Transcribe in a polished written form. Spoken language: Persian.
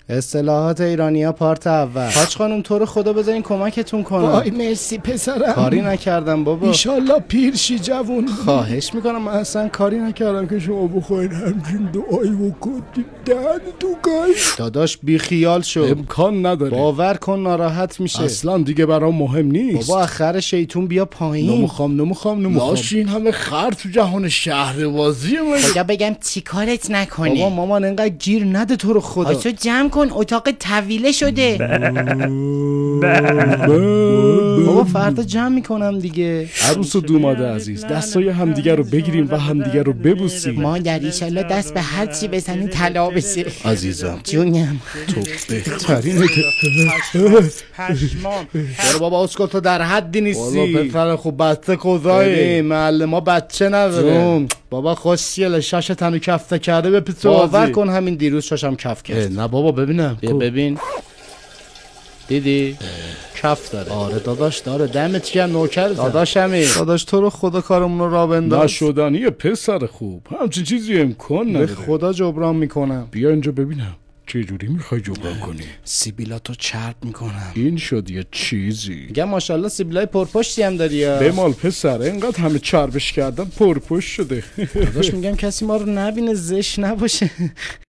اصطلاحات ایرانی‌ها پارت اول. حاج خانم تو رو خدا بذارین کمکتون کنم. وای مرسی پسرم. کاری نکردم بابا. ایشالله پیرشی جوون. خواهش میکنم، من اصلا کاری نکردم که شما بخواین همچین دعایی بکنید. تو گای داداش بی خیال شو، امکان نداره. باور کن ناراحت میشه. اصلا دیگه برام مهم نیست. بابا آخر شیطون بیا پایین. نمیخوام. لاشین همه خر تو جهان شهربازی من. خدا بگم چی کارت نکنه. بابا مامان انقدر گیر نده تو رو خدا. پاشو جمع کن، اتاق طویله شده. بابا فردا جمع میکنم دیگه. عروس و دوماده عزیز، دستای همدیگه رو بگیریم و همدیگه رو ببوسیم. مادر ایشالله دست به هر چی بزنی طلا بشه. عزیزم جونیم تو بهترینه. برو بابا اسکو، تو در حدی نیستی. والا پسر خوب بسته کوزایی محل ما بچه نداره. بابا خوشیله شاش تنو کفته کرده به پیتو. باور کن همین دیروز شاشم کف کرد. نه بابا ببینم. بیا ببین. دیدی؟ کف داره. آره داداش داره. دمت گرم نوکر داداشمی. داداش تو رو خدا کارمون رو راه بنداز. نشدنی پسر خوب، همچین چیزی امکان نداره. به خدا جبران میکنم. بیا اینجا ببینم چه جوری میخوای جبران کنی. سیبیلاتو چرب میکنم. این شد یه چیزی. میگم ماشاءالله سیبیلای پرپشتی هم داری یا. بمال پسر، اینقدر همه چربش کردن پرپشت شده. داداش میگم کسی ما رو نبینه زشت نباشه.